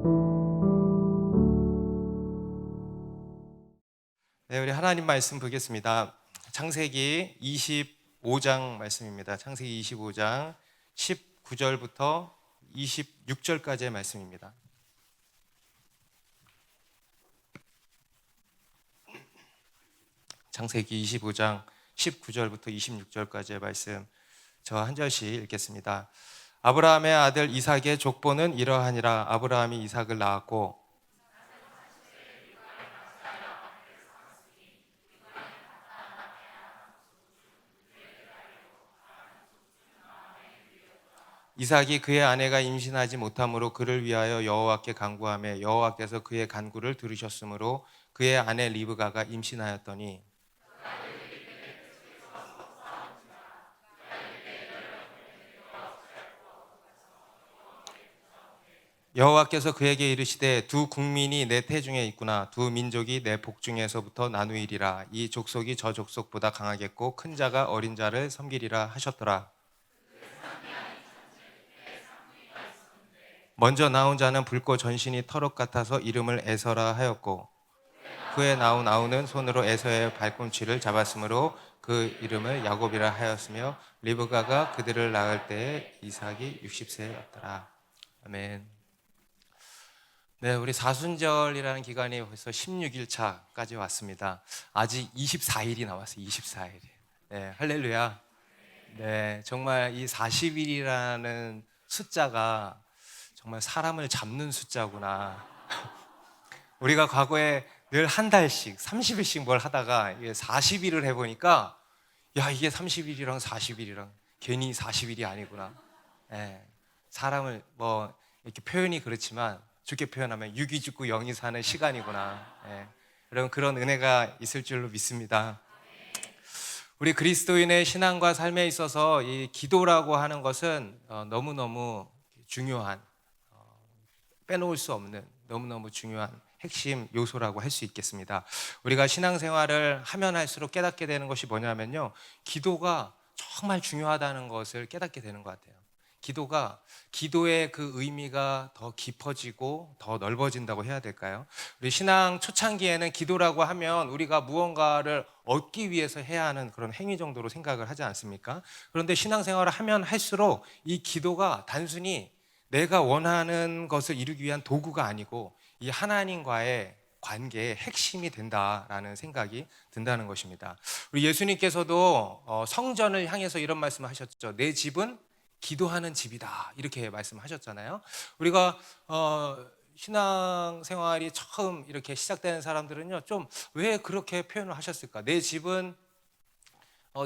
네, 우리 하나님 말씀 보겠습니다. 창세기 25장 말씀입니다. 창세기 25장 19절부터 26절까지의 말씀입니다. 창세기 25장 19절부터 26절까지의 말씀, 저 한 절씩 읽겠습니다. 아브라함의 아들 이삭의 족보는 이러하니라. 아브라함이 이삭을 낳았고 이삭이 그의 아내가 임신하지 못함으로 그를 위하여 여호와께 간구하며 여호와께서 그의 간구를 들으셨으므로 그의 아내 리브가가 임신하였더니 여호와께서 그에게 이르시되 두 국민이 내 태중에 있구나. 두 민족이 내 복중에서부터 나누이리라. 이 족속이 저 족속보다 강하겠고 큰 자가 어린 자를 섬기리라 하셨더라. 먼저 나온 자는 붉고 전신이 털옷 같아서 이름을 에서라 하였고 그에 나온 아우는 손으로 에서의 발꿈치를 잡았으므로 그 이름을 야곱이라 하였으며 리브가가 그들을 낳을 때에 이삭이 60세였더라. 아멘. 네, 우리 사순절이라는 기간이 벌써 16일 차까지 왔습니다. 아직 24일이 남았어요. 24일이. 네, 할렐루야. 네, 정말 이 40일이라는 숫자가 정말 사람을 잡는 숫자구나. 우리가 과거에 늘 한 달씩 30일씩 뭘 하다가 40일을 해보니까 야, 이게 30일이랑 40일이랑 괜히 40일이 아니구나. 예, 사람을 뭐 이렇게 표현이 그렇지만 좋게 표현하면 유기죽구 영이 사는 시간이구나. 예, 여러분 그런 은혜가 있을 줄로 믿습니다. 우리 그리스도인의 신앙과 삶에 있어서 이 기도라고 하는 것은 너무너무 중요한, 빼놓을 수 없는 너무너무 중요한 핵심 요소라고 할 수 있겠습니다. 우리가 신앙생활을 하면 할수록 깨닫게 되는 것이 뭐냐면요, 기도가 정말 중요하다는 것을 깨닫게 되는 것 같아요. 기도의 그 의미가 더 깊어지고 더 넓어진다고 해야 될까요? 우리 신앙 초창기에는 기도라고 하면 우리가 무언가를 얻기 위해서 해야 하는 그런 행위 정도로 생각을 하지 않습니까? 그런데 신앙생활을 하면 할수록 이 기도가 단순히 내가 원하는 것을 이루기 위한 도구가 아니고 이 하나님과의 관계의 핵심이 된다라는 생각이 든다는 것입니다. 우리 예수님께서도 성전을 향해서 이런 말씀을 하셨죠. 내 집은 기도하는 집이다, 이렇게 말씀하셨잖아요. 우리가 신앙생활이 처음 이렇게 시작되는 사람들은요, 좀 왜 그렇게 표현을 하셨을까? 내 집은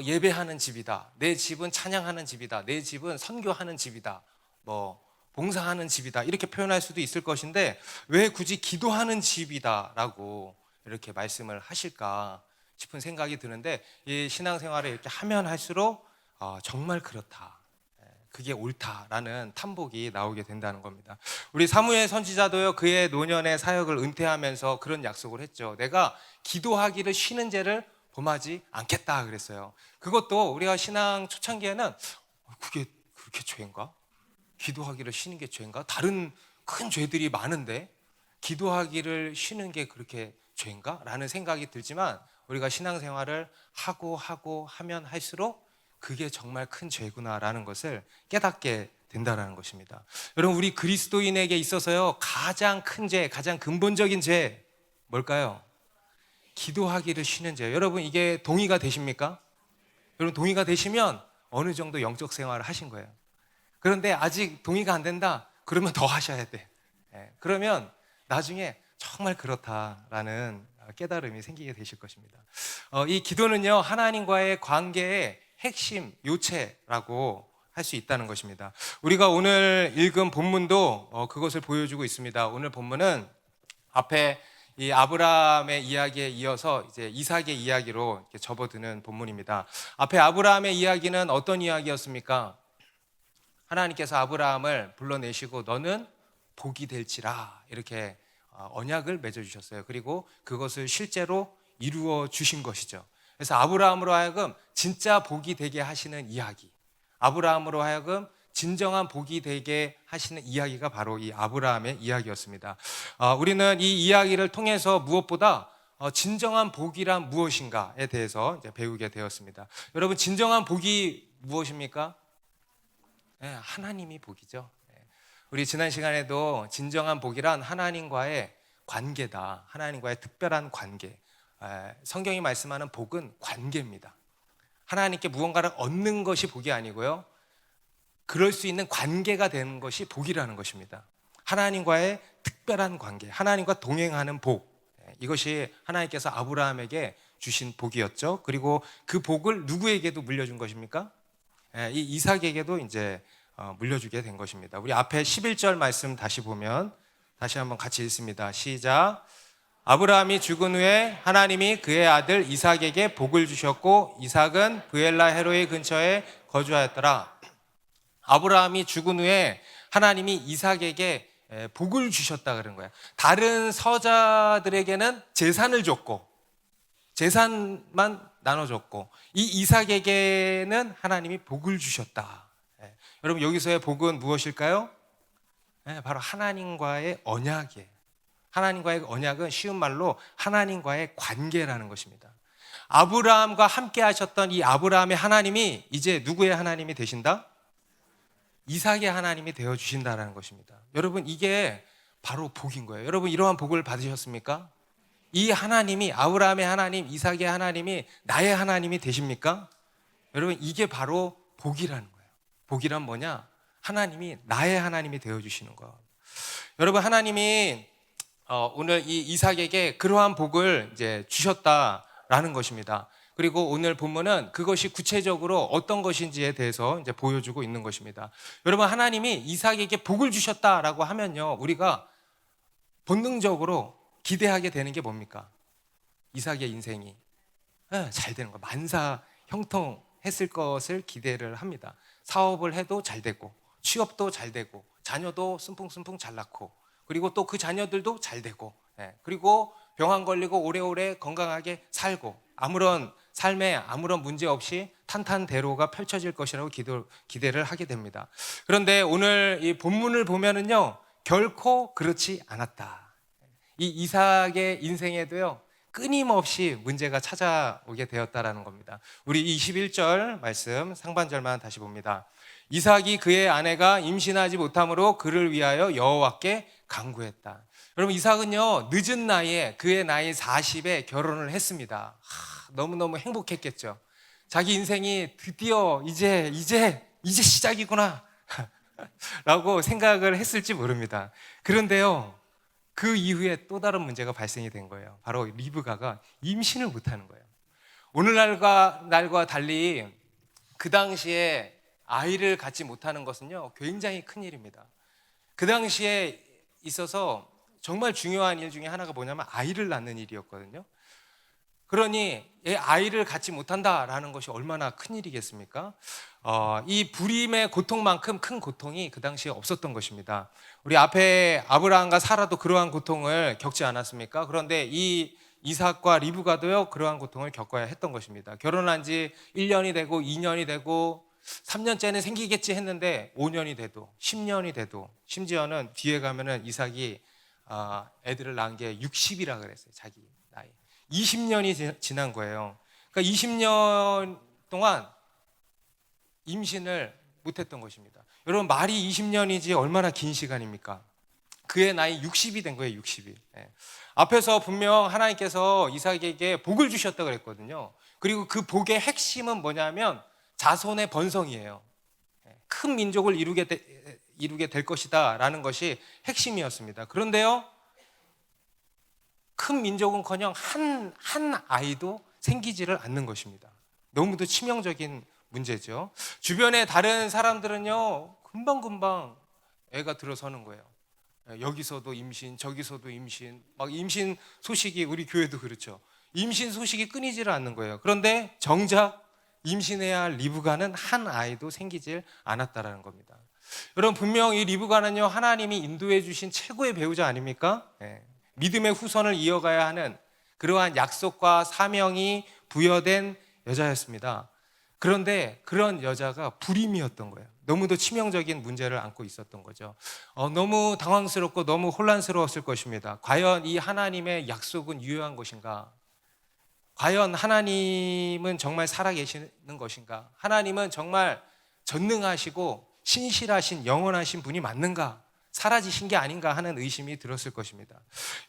예배하는 집이다, 내 집은 찬양하는 집이다, 내 집은 선교하는 집이다, 뭐 봉사하는 집이다, 이렇게 표현할 수도 있을 것인데 왜 굳이 기도하는 집이다라고 이렇게 말씀을 하실까 싶은 생각이 드는데, 이 신앙생활을 이렇게 하면 할수록 정말 그렇다, 그게 옳다라는 탐복이 나오게 된다는 겁니다. 우리 사무엘 선지자도요, 그의 노년의 사역을 은퇴하면서 그런 약속을 했죠. 내가 기도하기를 쉬는 죄를 범하지 않겠다 그랬어요. 그것도 우리가 신앙 초창기에는 그게 그렇게 죄인가? 기도하기를 쉬는 게 죄인가? 다른 큰 죄들이 많은데 기도하기를 쉬는 게 그렇게 죄인가? 라는 생각이 들지만 우리가 신앙생활을 하고 하면 할수록 그게 정말 큰 죄구나라는 것을 깨닫게 된다는 것입니다. 여러분, 우리 그리스도인에게 있어서요, 가장 큰 죄, 가장 근본적인 죄 뭘까요? 기도하기를 쉬는 죄. 여러분, 이게 동의가 되십니까? 여러분, 동의가 되시면 어느 정도 영적 생활을 하신 거예요. 그런데 아직 동의가 안 된다? 그러면 더 하셔야 돼. 그러면 나중에 정말 그렇다라는 깨달음이 생기게 되실 것입니다. 이 기도는요, 하나님과의 관계의 핵심 요체라고 할 수 있다는 것입니다. 우리가 오늘 읽은 본문도 그것을 보여주고 있습니다. 오늘 본문은 앞에 이 아브라함의 이야기에 이어서 이제 이삭의 이야기로 이렇게 접어드는 본문입니다. 앞에 아브라함의 이야기는 어떤 이야기였습니까? 하나님께서 아브라함을 불러내시고 너는 복이 될지라, 이렇게 언약을 맺어주셨어요. 그리고 그것을 실제로 이루어 주신 것이죠. 그래서 아브라함으로 하여금 진짜 복이 되게 하시는 이야기, 아브라함으로 하여금 진정한 복이 되게 하시는 이야기가 바로 이 아브라함의 이야기였습니다. 우리는 이 이야기를 통해서 무엇보다 진정한 복이란 무엇인가에 대해서 이제 배우게 되었습니다. 여러분, 진정한 복이 무엇입니까? 네, 하나님이 복이죠. 우리 지난 시간에도 진정한 복이란 하나님과의 관계다. 하나님과의 특별한 관계. 성경이 말씀하는 복은 관계입니다. 하나님께 무언가를 얻는 것이 복이 아니고요, 그럴 수 있는 관계가 되는 것이 복이라는 것입니다. 하나님과의 특별한 관계, 하나님과 동행하는 복, 이것이 하나님께서 아브라함에게 주신 복이었죠. 그리고 그 복을 누구에게도 물려준 것입니까? 이 이삭에게도 이제 물려주게 된 것입니다. 우리 앞에 11절 말씀 다시 보면, 다시 한번 같이 읽습니다. 시작. 아브라함이 죽은 후에 하나님이 그의 아들 이삭에게 복을 주셨고 이삭은 브엘라 헤로이 근처에 거주하였더라. 아브라함이 죽은 후에 하나님이 이삭에게 복을 주셨다 그런 거야. 다른 서자들에게는 재산을 줬고, 재산만 나눠줬고, 이 이삭에게는 하나님이 복을 주셨다. 여러분, 여기서의 복은 무엇일까요? 바로 하나님과의 언약이에요. 하나님과의 언약은 쉬운 말로 하나님과의 관계라는 것입니다. 아브라함과 함께 하셨던 이 아브라함의 하나님이 이제 누구의 하나님이 되신다? 이삭의 하나님이 되어주신다는 것입니다. 여러분, 이게 바로 복인 거예요. 여러분, 이러한 복을 받으셨습니까? 이 하나님이, 아브라함의 하나님, 이삭의 하나님이 나의 하나님이 되십니까? 여러분, 이게 바로 복이라는 거예요. 복이란 뭐냐? 하나님이 나의 하나님이 되어주시는 거. 여러분, 하나님이 오늘 이 이삭에게 그러한 복을 이제 주셨다라는 것입니다. 그리고 오늘 본문은 그것이 구체적으로 어떤 것인지에 대해서 이제 보여주고 있는 것입니다. 여러분, 하나님이 이삭에게 복을 주셨다라고 하면요, 우리가 본능적으로 기대하게 되는 게 뭡니까? 이삭의 인생이 잘 되는 거, 만사 형통했을 것을 기대를 합니다. 사업을 해도 잘 되고, 취업도 잘 되고, 자녀도 순풍순풍 잘 낳고, 그리고 또 그 자녀들도 잘 되고, 그리고 병 안 걸리고 오래오래 건강하게 살고, 아무런 삶에 아무런 문제 없이 탄탄대로가 펼쳐질 것이라고 기대를 하게 됩니다. 그런데 오늘 이 본문을 보면은요, 결코 그렇지 않았다. 이 이삭의 인생에도요, 끊임없이 문제가 찾아오게 되었다라는 겁니다. 우리 21절 말씀 상반절만 다시 봅니다. 이삭이 그의 아내가 임신하지 못함으로 그를 위하여 여호와께 간구했다. 여러분, 이삭은요, 늦은 나이에, 그의 나이 40에 결혼을 했습니다. 너무너무 행복했겠죠. 자기 인생이 드디어 이제 시작이구나 라고 생각을 했을지 모릅니다. 그런데요, 그 이후에 또 다른 문제가 발생이 된 거예요. 바로 리브가가 임신을 못하는 거예요. 오늘날과 달리 그 당시에 아이를 갖지 못하는 것은요, 굉장히 큰일입니다. 그 당시에 있어서 정말 중요한 일 중에 하나가 뭐냐면 아이를 낳는 일이었거든요. 그러니 아이를 갖지 못한다라는 것이 얼마나 큰일이겠습니까? 이 불임의 고통만큼 큰 고통이 그 당시에 없었던 것입니다. 우리 앞에 아브라함과 사라도 그러한 고통을 겪지 않았습니까? 그런데 이 이삭과 리브가도요, 그러한 고통을 겪어야 했던 것입니다. 결혼한 지 1년이 되고 2년이 되고 3년째는 생기겠지 했는데 5년이 돼도 10년이 돼도, 심지어는 뒤에 가면은 이삭이 애들을 낳은 게 60이라 그랬어요. 자기 나이 20년이 지난 거예요. 그러니까 20년 동안 임신을 못했던 것입니다. 여러분, 말이 20년이지 얼마나 긴 시간입니까? 그의 나이 60이 된 거예요. 60이. 앞에서 분명 하나님께서 이삭에게 복을 주셨다고 그랬거든요. 그리고 그 복의 핵심은 뭐냐면 자손의 번성이에요. 큰 민족을 이루게 될 것이다 라는 것이 핵심이었습니다. 그런데요, 큰 민족은커녕 한 아이도 생기지를 않는 것입니다. 너무도 치명적인 문제죠. 주변의 다른 사람들은요, 금방금방 애가 들어서는 거예요. 여기서도 임신, 저기서도 임신, 막 임신 소식이, 우리 교회도 그렇죠. 임신 소식이 끊이지를 않는 거예요. 그런데 정작 임신해야 할 리브가는 한 아이도 생기질 않았다라는 겁니다. 여러분, 분명 이 리브가는요, 하나님이 인도해 주신 최고의 배우자 아닙니까? 믿음의 후손을 이어가야 하는 그러한 약속과 사명이 부여된 여자였습니다. 그런데 그런 여자가 불임이었던 거예요. 너무도 치명적인 문제를 안고 있었던 거죠. 너무 당황스럽고 너무 혼란스러웠을 것입니다. 과연 이 하나님의 약속은 유효한 것인가? 과연 하나님은 정말 살아계시는 것인가? 하나님은 정말 전능하시고 신실하신 영원하신 분이 맞는가? 사라지신 게 아닌가 하는 의심이 들었을 것입니다.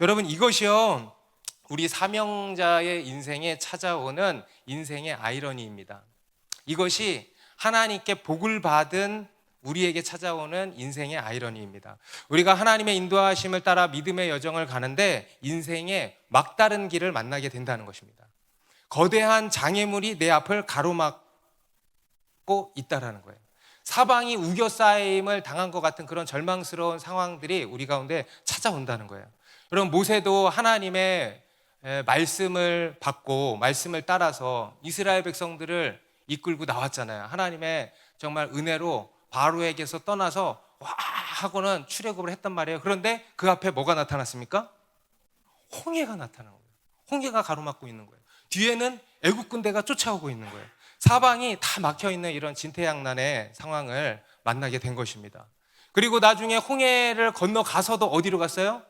여러분, 이것이요, 우리 사명자의 인생에 찾아오는 인생의 아이러니입니다. 이것이 하나님께 복을 받은 우리에게 찾아오는 인생의 아이러니입니다. 우리가 하나님의 인도하심을 따라 믿음의 여정을 가는데 인생의 막다른 길을 만나게 된다는 것입니다. 거대한 장애물이 내 앞을 가로막고 있다라는 거예요. 사방이 우겨싸임을 당한 것 같은 그런 절망스러운 상황들이 우리 가운데 찾아온다는 거예요. 여러분, 모세도 하나님의 말씀을 받고 말씀을 따라서 이스라엘 백성들을 이끌고 나왔잖아요. 하나님의 정말 은혜로 바로에게서 떠나서 와 하고는 출애굽을 했단 말이에요. 그런데 그 앞에 뭐가 나타났습니까? 홍해가 나타난 거예요. 홍해가 가로막고 있는 거예요. 뒤에는 애국 군대가 쫓아오고 있는 거예요. 사방이 다 막혀있는 이런 진퇴양난의 상황을 만나게 된 것입니다. 그리고 나중에 홍해를 건너가서도 어디로 갔어요?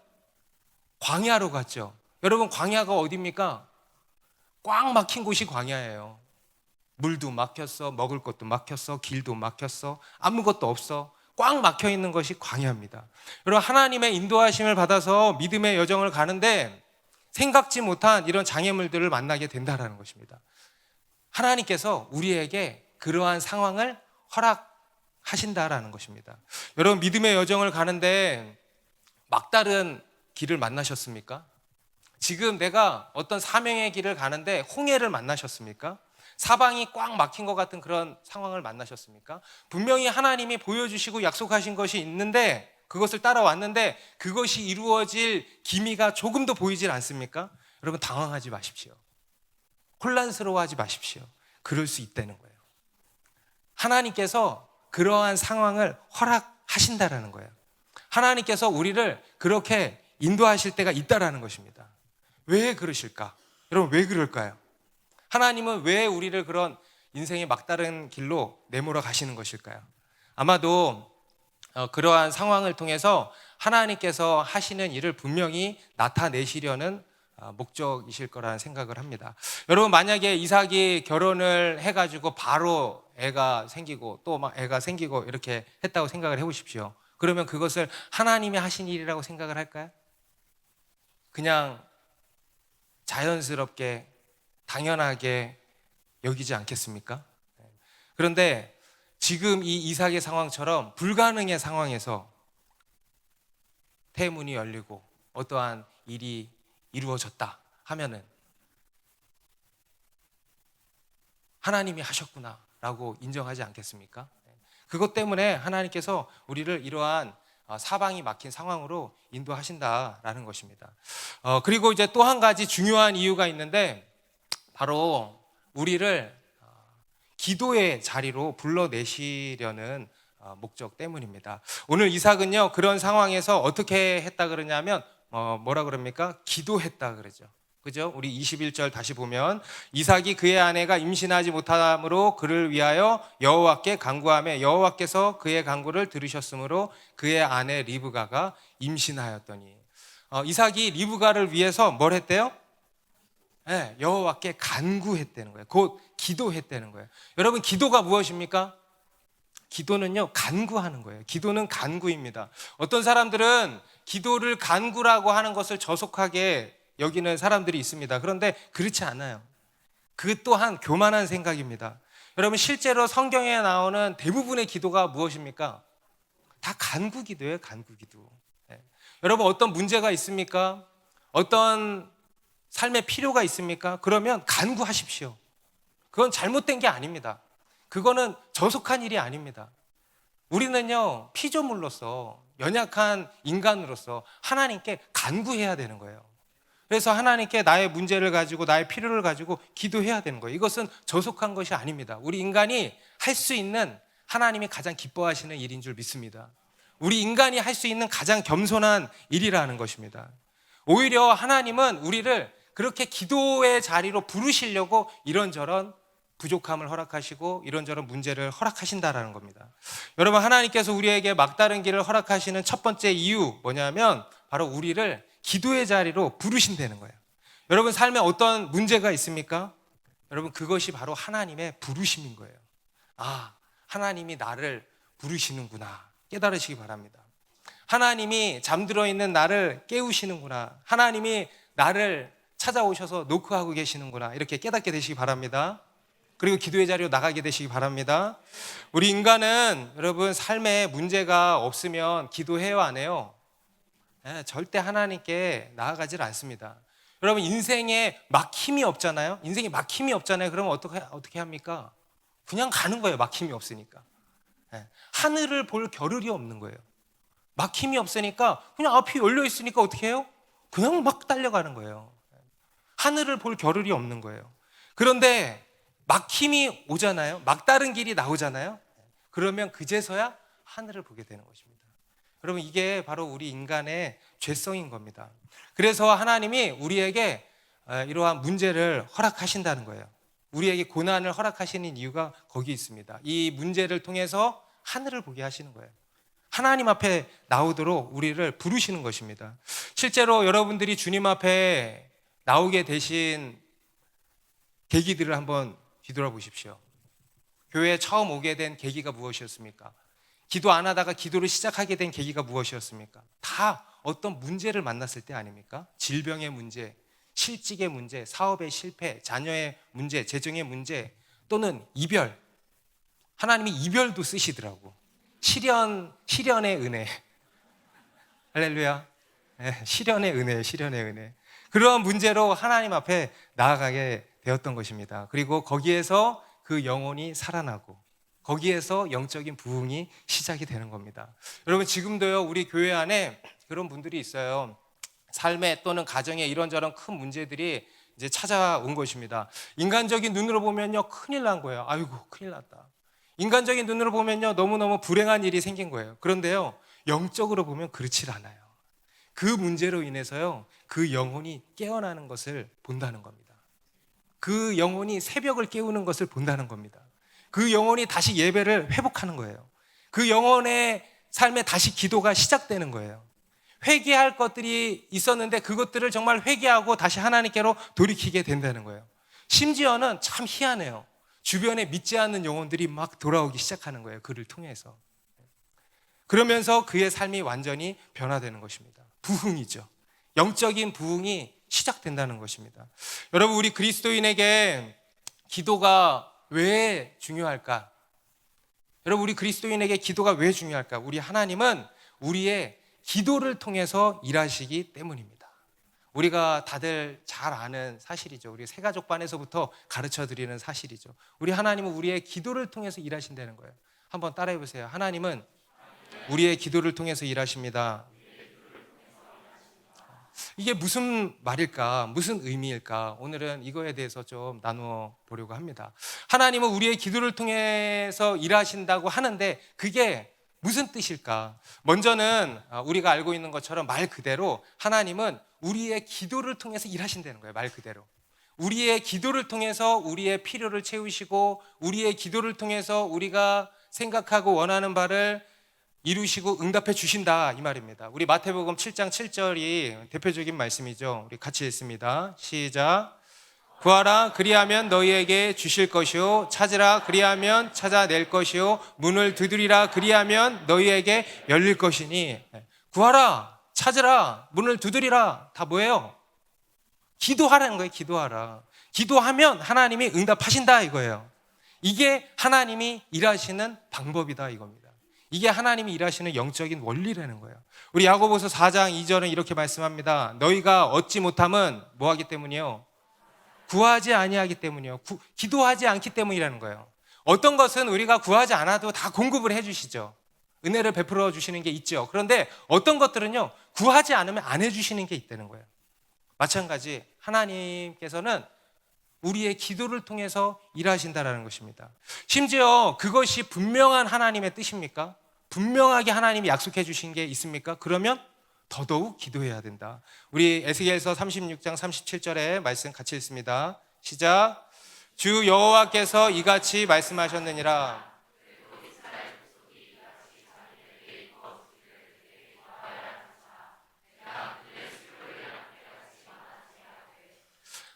광야로 갔죠. 여러분, 광야가 어디입니까? 꽉 막힌 곳이 광야예요. 물도 막혔어, 먹을 것도 막혔어, 길도 막혔어, 아무것도 없어. 꽉 막혀 있는 것이 광야입니다. 여러분, 하나님의 인도하심을 받아서 믿음의 여정을 가는데 생각지 못한 이런 장애물들을 만나게 된다는 것입니다. 하나님께서 우리에게 그러한 상황을 허락하신다라는 것입니다. 여러분, 믿음의 여정을 가는데 막다른 길을 만나셨습니까? 지금 내가 어떤 사명의 길을 가는데 홍해를 만나셨습니까? 사방이 꽉 막힌 것 같은 그런 상황을 만나셨습니까? 분명히 하나님이 보여주시고 약속하신 것이 있는데 그것을 따라왔는데 그것이 이루어질 기미가 조금도 보이질 않습니까? 여러분, 당황하지 마십시오. 혼란스러워하지 마십시오. 그럴 수 있다는 거예요. 하나님께서 그러한 상황을 허락하신다라는 거예요. 하나님께서 우리를 그렇게 인도하실 때가 있다라는 것입니다. 왜 그러실까? 여러분, 왜 그럴까요? 하나님은 왜 우리를 그런 인생의 막다른 길로 내몰아 가시는 것일까요? 아마도 그러한 상황을 통해서 하나님께서 하시는 일을 분명히 나타내시려는 목적이실 거라는 생각을 합니다. 여러분, 만약에 이삭이 결혼을 해가지고 바로 애가 생기고 또 막 애가 생기고 이렇게 했다고 생각을 해보십시오. 그러면 그것을 하나님이 하신 일이라고 생각을 할까요? 그냥 자연스럽게 당연하게 여기지 않겠습니까? 그런데 지금 이 이삭의 상황처럼 불가능의 상황에서 태문이 열리고 어떠한 일이 이루어졌다 하면은 하나님이 하셨구나 라고 인정하지 않겠습니까? 그것 때문에 하나님께서 우리를 이러한 사방이 막힌 상황으로 인도하신다라는 것입니다. 그리고 이제 또 한 가지 중요한 이유가 있는데 바로 우리를 기도의 자리로 불러내시려는 목적 때문입니다. 오늘 이삭은요, 그런 상황에서 어떻게 했다 그러냐면 뭐라 그럽니까? 기도했다 그러죠. 그죠? 우리 21절 다시 보면 이삭이 그의 아내가 임신하지 못함으로 그를 위하여 여호와께 간구하며 여호와께서 그의 간구를 들으셨으므로 그의 아내 리브가가 임신하였더니. 이삭이 리브가를 위해서 뭘 했대요? 네, 여호와께 간구했다는 거예요. 곧 기도했다는 거예요. 여러분, 기도가 무엇입니까? 기도는요, 간구하는 거예요. 기도는 간구입니다. 어떤 사람들은 기도를 간구라고 하는 것을 저속하게 여기는 사람들이 있습니다. 그런데 그렇지 않아요. 그 또한 교만한 생각입니다. 여러분, 실제로 성경에 나오는 대부분의 기도가 무엇입니까? 다 간구 기도예요. 간구 기도. 네. 여러분, 어떤 문제가 있습니까? 어떤 삶의 필요가 있습니까? 그러면 간구하십시오. 그건 잘못된 게 아닙니다. 그거는 저속한 일이 아닙니다. 우리는요, 피조물로서 연약한 인간으로서 하나님께 간구해야 되는 거예요. 그래서 하나님께 나의 문제를 가지고 나의 필요를 가지고 기도해야 되는 거예요. 이것은 저속한 것이 아닙니다. 우리 인간이 할 수 있는 하나님이 가장 기뻐하시는 일인 줄 믿습니다. 우리 인간이 할 수 있는 가장 겸손한 일이라는 것입니다. 오히려 하나님은 우리를 그렇게 기도의 자리로 부르시려고 이런저런 부족함을 허락하시고 이런저런 문제를 허락하신다라는 겁니다. 여러분, 하나님께서 우리에게 막다른 길을 허락하시는 첫 번째 이유 뭐냐면 바로 우리를 기도의 자리로 부르신다는 거예요. 여러분, 삶에 어떤 문제가 있습니까? 여러분, 그것이 바로 하나님의 부르심인 거예요. 아, 하나님이 나를 부르시는구나 깨달으시기 바랍니다. 하나님이 잠들어 있는 나를 깨우시는구나, 하나님이 나를 찾아오셔서 노크하고 계시는구나, 이렇게 깨닫게 되시기 바랍니다. 그리고 기도의 자리로 나가게 되시기 바랍니다. 우리 인간은 여러분 삶에 문제가 없으면 기도해요, 안 해요? 절대 하나님께 나아가질 않습니다. 여러분, 인생에 막힘이 없잖아요. 인생에 막힘이 없잖아요. 그러면 어떻게 합니까? 그냥 가는 거예요. 막힘이 없으니까. 하늘을 볼 겨를이 없는 거예요. 막힘이 없으니까 그냥 앞이 열려 있으니까 어떻게 해요? 그냥 막 달려가는 거예요. 하늘을 볼 겨를이 없는 거예요. 그런데 막힘이 오잖아요. 막다른 길이 나오잖아요. 그러면 그제서야 하늘을 보게 되는 것입니다. 여러분, 이게 바로 우리 인간의 죄성인 겁니다. 그래서 하나님이 우리에게 이러한 문제를 허락하신다는 거예요. 우리에게 고난을 허락하시는 이유가 거기 있습니다. 이 문제를 통해서 하늘을 보게 하시는 거예요. 하나님 앞에 나오도록 우리를 부르시는 것입니다. 실제로 여러분들이 주님 앞에 나오게 되신 계기들을 한번 뒤돌아보십시오. 교회에 처음 오게 된 계기가 무엇이었습니까? 기도 안 하다가 기도를 시작하게 된 계기가 무엇이었습니까? 다 어떤 문제를 만났을 때 아닙니까? 질병의 문제, 실직의 문제, 사업의 실패, 자녀의 문제, 재정의 문제, 또는 이별. 하나님이 이별도 쓰시더라고. 시련의 은혜. 할렐루야. 시련의 은혜. 그러한 문제로 하나님 앞에 나아가게 되었던 것입니다. 그리고 거기에서 그 영혼이 살아나고 거기에서 영적인 부흥이 시작이 되는 겁니다. 여러분, 지금도요, 우리 교회 안에 그런 분들이 있어요. 삶에 또는 가정에 이런저런 큰 문제들이 이제 찾아온 것입니다. 인간적인 눈으로 보면요, 큰일 난 거예요. 아이고, 큰일 났다. 인간적인 눈으로 보면요, 너무너무 불행한 일이 생긴 거예요. 그런데요, 영적으로 보면 그렇지 않아요. 그 문제로 인해서요, 그 영혼이 깨어나는 것을 본다는 겁니다. 그 영혼이 새벽을 깨우는 것을 본다는 겁니다. 그 영혼이 다시 예배를 회복하는 거예요. 그 영혼의 삶에 다시 기도가 시작되는 거예요. 회개할 것들이 있었는데 그것들을 정말 회개하고 다시 하나님께로 돌이키게 된다는 거예요. 심지어는 참 희한해요. 주변에 믿지 않는 영혼들이 막 돌아오기 시작하는 거예요. 그를 통해서. 그러면서 그의 삶이 완전히 변화되는 것입니다. 부흥이죠. 영적인 부흥이 시작된다는 것입니다. 여러분, 우리 그리스도인에게 기도가 왜 중요할까? 여러분, 우리 그리스도인에게 기도가 왜 중요할까? 우리 하나님은 우리의 기도를 통해서 일하시기 때문입니다. 우리가 다들 잘 아는 사실이죠. 우리 새가족반에서부터 가르쳐드리는 사실이죠. 우리 하나님은 우리의 기도를 통해서 일하신다는 거예요. 한번 따라해 보세요. 하나님은 우리의 기도를 통해서 일하십니다. 이게 무슨 말일까? 무슨 의미일까? 오늘은 이거에 대해서 좀 나누어 보려고 합니다. 하나님은 우리의 기도를 통해서 일하신다고 하는데 그게 무슨 뜻일까? 먼저는 우리가 알고 있는 것처럼 말 그대로 하나님은 우리의 기도를 통해서 일하신다는 거예요. 말 그대로. 우리의 기도를 통해서 우리의 필요를 채우시고 우리의 기도를 통해서 우리가 생각하고 원하는 바를 이루시고 응답해 주신다, 이 말입니다. 우리 마태복음 7장 7절이 대표적인 말씀이죠. 우리 같이 읽습니다. 시작. 구하라, 그리하면 너희에게 주실 것이요, 찾으라, 그리하면 찾아낼 것이요, 문을 두드리라, 그리하면 너희에게 열릴 것이니. 구하라, 찾으라, 문을 두드리라, 다 뭐예요? 기도하라는 거예요. 기도하라. 기도하면 하나님이 응답하신다, 이거예요. 이게 하나님이 일하시는 방법이다, 이겁니다. 이게 하나님이 일하시는 영적인 원리라는 거예요. 우리 야고보서 4장 2절은 이렇게 말씀합니다. 너희가 얻지 못함은 뭐하기 때문이요? 구하지 아니하기 때문이요. 기도하지 않기 때문이라는 거예요. 어떤 것은 우리가 구하지 않아도 다 공급을 해주시죠. 은혜를 베풀어 주시는 게 있죠. 그런데 어떤 것들은요, 구하지 않으면 안 해주시는 게 있다는 거예요. 마찬가지 하나님께서는 우리의 기도를 통해서 일하신다라는 것입니다. 심지어 그것이 분명한 하나님의 뜻입니까? 분명하게 하나님이 약속해 주신 게 있습니까? 그러면 더더욱 기도해야 된다. 우리 에스겔서 36장 37절에 말씀 같이 읽습니다. 시작. 주 여호와께서 이같이 말씀하셨느니라.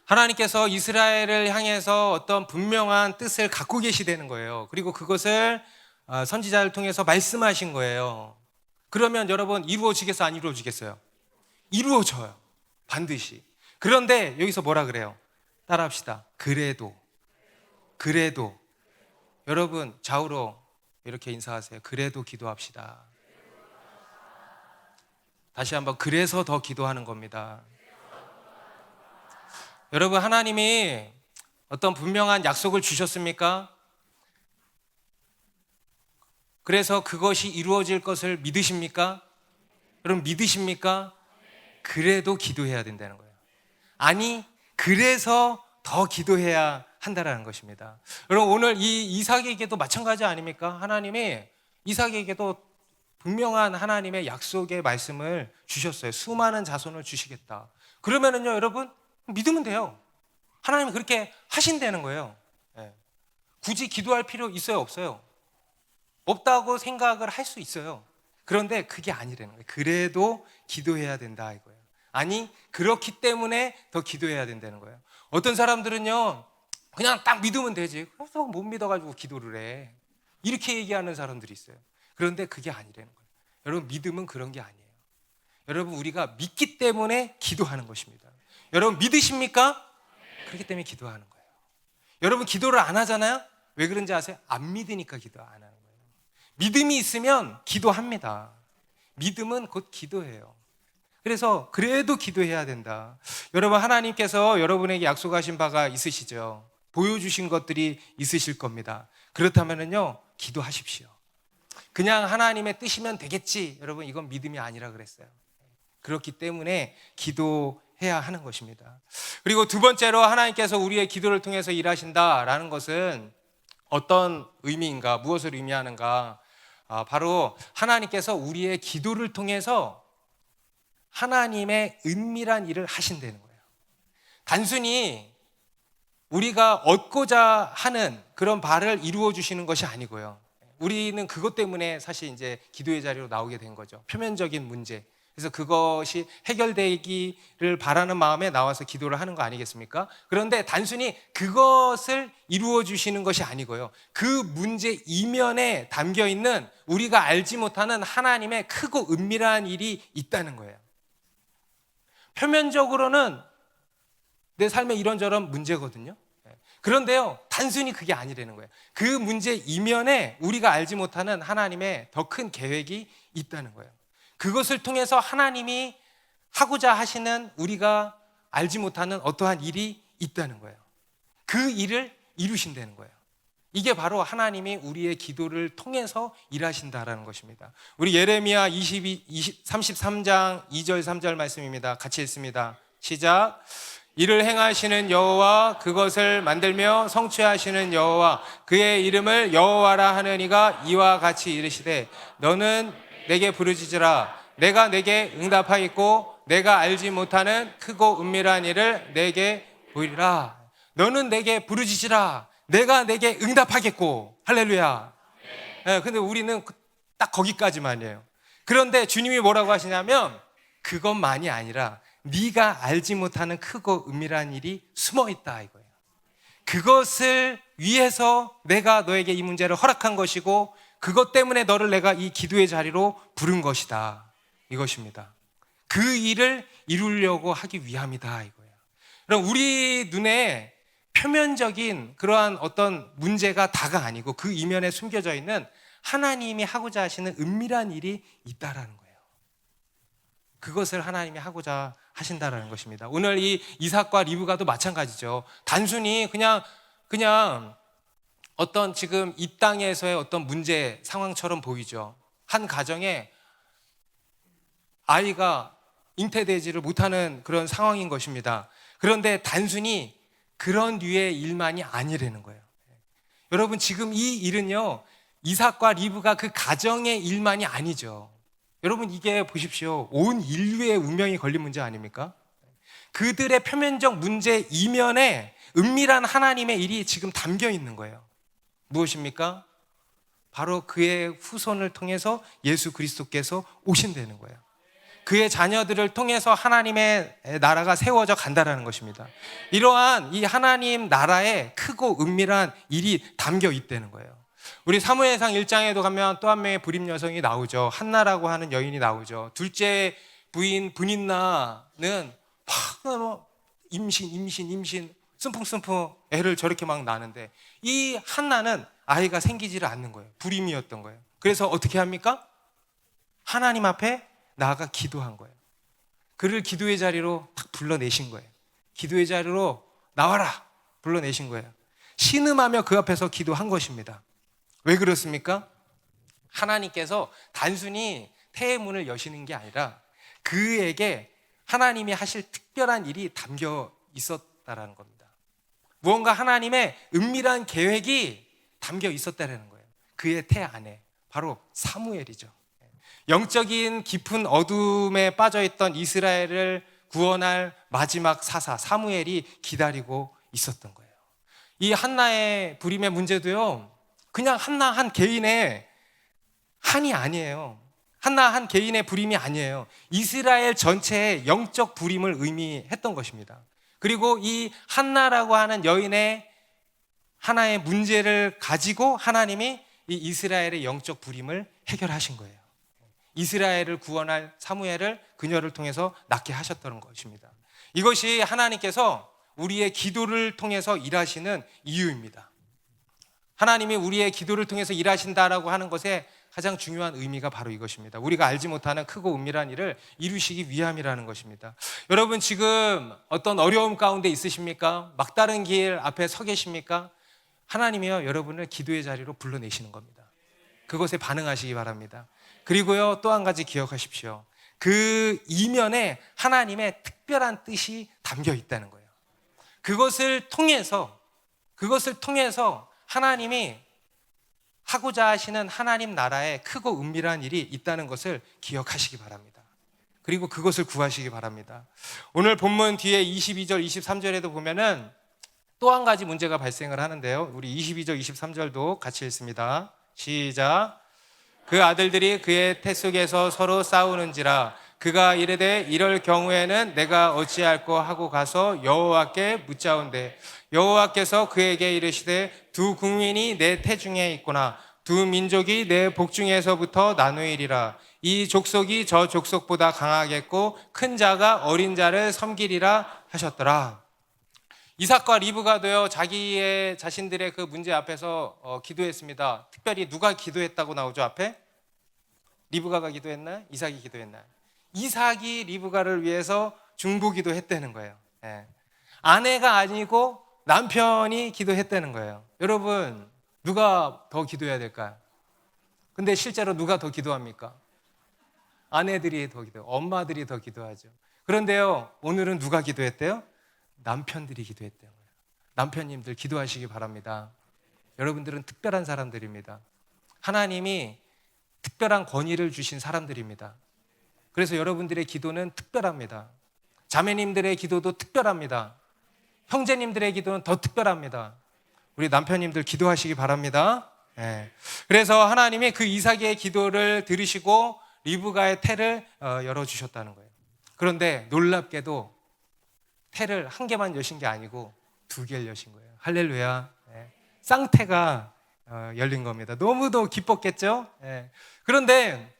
하나님께서 이스라엘을 향해서 어떤 분명한 뜻을 갖고 계시다는 거예요. 그리고 그것을 선지자를 통해서 말씀하신 거예요. 그러면 여러분 이루어지겠어요? 안 이루어지겠어요? 이루어져요. 반드시. 그런데 여기서 뭐라 그래요? 따라합시다. 그래도. 여러분 좌우로 이렇게 인사하세요. 그래도 기도합시다. 다시 한번 그래서 더 기도하는 겁니다. 여러분 하나님이 어떤 분명한 약속을 주셨습니까? 그래서 그것이 이루어질 것을 믿으십니까? 여러분 믿으십니까? 그래도 기도해야 된다는 거예요. 아니 그래서 더 기도해야 한다라는 것입니다. 여러분 오늘 이 이삭에게도 마찬가지 아닙니까? 하나님이 이삭에게도 분명한 하나님의 약속의 말씀을 주셨어요. 수많은 자손을 주시겠다. 그러면은요 여러분 믿으면 돼요. 하나님이 그렇게 하신다는 거예요. 굳이 기도할 필요 있어요? 없어요? 없다고 생각을 할 수 있어요. 그런데 그게 아니라는 거예요. 그래도 기도해야 된다 이거예요. 아니 그렇기 때문에 더 기도해야 된다는 거예요. 어떤 사람들은요 그냥 딱 믿으면 되지. 그래서 못 믿어가지고 기도를 해. 이렇게 얘기하는 사람들이 있어요. 그런데 그게 아니라는 거예요. 여러분 믿음은 그런 게 아니에요. 여러분 우리가 믿기 때문에 기도하는 것입니다. 여러분 믿으십니까? 그렇기 때문에 기도하는 거예요. 여러분 기도를 안 하잖아요? 왜 그런지 아세요? 안 믿으니까 기도 안 하는 거예요. 믿음이 있으면 기도합니다. 믿음은 곧 기도해요. 그래서 그래도 기도해야 된다. 여러분 하나님께서 여러분에게 약속하신 바가 있으시죠? 보여주신 것들이 있으실 겁니다. 그렇다면요 기도하십시오. 그냥 하나님의 뜻이면 되겠지. 여러분 이건 믿음이 아니라 그랬어요. 그렇기 때문에 기도해야 하는 것입니다. 그리고 두 번째로 하나님께서 우리의 기도를 통해서 일하신다라는 것은 어떤 의미인가, 무엇을 의미하는가? 바로 하나님께서 우리의 기도를 통해서 하나님의 은밀한 일을 하신다는 거예요. 단순히 우리가 얻고자 하는 그런 바를 이루어 주시는 것이 아니고요. 우리는 그것 때문에 사실 이제 기도의 자리로 나오게 된 거죠. 표면적인 문제. 그래서 그것이 해결되기를 바라는 마음에 나와서 기도를 하는 거 아니겠습니까? 그런데 단순히 그것을 이루어 주시는 것이 아니고요. 그 문제 이면에 담겨 있는 우리가 알지 못하는 하나님의 크고 은밀한 일이 있다는 거예요. 표면적으로는 내 삶에 이런저런 문제거든요. 그런데요, 단순히 그게 아니라는 거예요. 그 문제 이면에 우리가 알지 못하는 하나님의 더 큰 계획이 있다는 거예요. 그것을 통해서 하나님이 하고자 하시는 우리가 알지 못하는 어떠한 일이 있다는 거예요. 그 일을 이루신다는 거예요. 이게 바로 하나님이 우리의 기도를 통해서 일하신다라는 것입니다. 우리 예레미야 33장 2절 3절 말씀입니다. 같이 읽습니다. 시작. 이를 행하시는 여호와, 그것을 만들며 성취하시는 여호와, 그의 이름을 여호와라 하는 이가 이와 같이 이르시되 너는 내게 부르짖으라. 내가 내게 응답하겠고 내가 알지 못하는 크고 은밀한 일을 내게 보이리라. 너는 내게 부르짖으라. 내가 내게 응답하겠고. 할렐루야. 근데 우리는 딱 거기까지만이에요. 그런데 주님이 뭐라고 하시냐면 그것만이 아니라 네가 알지 못하는 크고 은밀한 일이 숨어 있다 이거예요. 그것을 위해서 내가 너에게 이 문제를 허락한 것이고 그것 때문에 너를 내가 이 기도의 자리로 부른 것이다 이것입니다. 그 일을 이루려고 하기 위함이다 이거예요. 그럼 우리 눈에 표면적인 그러한 어떤 문제가 다가 아니고 그 이면에 숨겨져 있는 하나님이 하고자 하시는 은밀한 일이 있다라는 거예요. 그것을 하나님이 하고자 하신다라는 것입니다. 오늘 이 이삭과 리브가도 마찬가지죠. 단순히 그냥 어떤 지금 이 땅에서의 어떤 문제 상황처럼 보이죠. 한 가정에 아이가 잉태되지를 못하는 그런 상황인 것입니다. 그런데 단순히 그런 류의 일만이 아니라는 거예요. 여러분 지금 이 일은요 이삭과 리브가 그 가정의 일만이 아니죠. 여러분 이게 보십시오. 온 인류의 운명이 걸린 문제 아닙니까? 그들의 표면적 문제 이면에 은밀한 하나님의 일이 지금 담겨 있는 거예요. 무엇입니까? 바로 그의 후손을 통해서 예수 그리스도께서 오신다는 거예요. 그의 자녀들을 통해서 하나님의 나라가 세워져 간다는 것입니다. 이러한 이 하나님 나라에 크고 은밀한 일이 담겨 있다는 거예요. 우리 사무엘상 1장에도 가면 또 한 명의 불임 여성이 나오죠. 한나라고 하는 여인이 나오죠. 둘째 부인 브닌나는 막 임신 쓴풍쓴풍 애를 저렇게 막 낳는데, 이 한나는 아이가 생기지를 않는 거예요. 불임이었던 거예요. 그래서 어떻게 합니까? 하나님 앞에 나아가 기도한 거예요. 그를 기도의 자리로 딱 불러내신 거예요. 기도의 자리로 나와라 불러내신 거예요. 신음하며 그 앞에서 기도한 것입니다. 왜 그렇습니까? 하나님께서 단순히 태의 문을 여시는 게 아니라 그에게 하나님이 하실 특별한 일이 담겨 있었다라는 겁니다. 무언가 하나님의 은밀한 계획이 담겨 있었다라는 거예요. 그의 태 안에 바로 사무엘이죠. 영적인 깊은 어둠에 빠져있던 이스라엘을 구원할 마지막 사사 사무엘이 기다리고 있었던 거예요. 이 한나의 불임의 문제도요, 그냥 한나 한 개인의 한이 아니에요. 한나 한 개인의 불임이 아니에요. 이스라엘 전체의 영적 불임을 의미했던 것입니다. 그리고 이 한나라고 하는 여인의 하나의 문제를 가지고 하나님이 이 이스라엘의 영적 불임을 해결하신 거예요. 이스라엘을 구원할 사무엘을 그녀를 통해서 낳게 하셨다는 것입니다. 이것이 하나님께서 우리의 기도를 통해서 일하시는 이유입니다. 하나님이 우리의 기도를 통해서 일하신다라고 하는 것에 가장 중요한 의미가 바로 이것입니다. 우리가 알지 못하는 크고 은밀한 일을 이루시기 위함이라는 것입니다. 여러분, 지금 어떤 어려움 가운데 있으십니까? 막다른 길 앞에 서 계십니까? 하나님이요, 여러분을 기도의 자리로 불러내시는 겁니다. 그것에 반응하시기 바랍니다. 그리고요, 또 한 가지 기억하십시오. 그 이면에 하나님의 특별한 뜻이 담겨 있다는 거예요. 그것을 통해서 하나님이 하고자 하시는 하나님 나라에 크고 은밀한 일이 있다는 것을 기억하시기 바랍니다. 그리고 그것을 구하시기 바랍니다. 오늘 본문 뒤에 22절, 23절에도 보면은 또 한 가지 문제가 발생을 하는데요. 우리 22절, 23절도 같이 읽습니다. 시작. 그 아들들이 그의 태 속에서 서로 싸우는지라 그가 이르되 이럴 경우에는 내가 어찌할꼬 하고 가서 여호와께 묻자온대 여호와께서 그에게 이르시되 두 국민이 내 태중에 있구나 두 민족이 내 복중에서부터 나누이리라 이 족속이 저 족속보다 강하겠고 큰 자가 어린 자를 섬기리라 하셨더라. 이삭과 리브가도요 자기의 자신들의 그 문제 앞에서 기도했습니다. 특별히 누가 기도했다고 나오죠? 앞에 리브가가 기도했나요? 이삭이 기도했나요? 이삭이 리브가를 위해서 중보기도 했다는 거예요. 예. 아내가 아니고 남편이 기도했다는 거예요. 여러분, 누가 더 기도해야 될까요? 근데 실제로 누가 더 기도합니까? 아내들이 더 기도해요. 엄마들이 더 기도하죠. 그런데요, 오늘은 누가 기도했대요? 남편들이 기도했대요. 남편님들 기도하시기 바랍니다. 여러분들은 특별한 사람들입니다. 하나님이 특별한 권위를 주신 사람들입니다. 그래서 여러분들의 기도는 특별합니다. 자매님들의 기도도 특별합니다. 형제님들의 기도는 더 특별합니다. 우리 남편님들 기도하시기 바랍니다. 네. 그래서 하나님이 그 이삭의 기도를 들으시고 리브가의 태를 열어주셨다는 거예요. 그런데 놀랍게도 태를 한 개만 여신 게 아니고 두 개를 여신 거예요. 할렐루야. 네. 쌍태가 열린 겁니다. 너무도 기뻤겠죠? 네. 그런데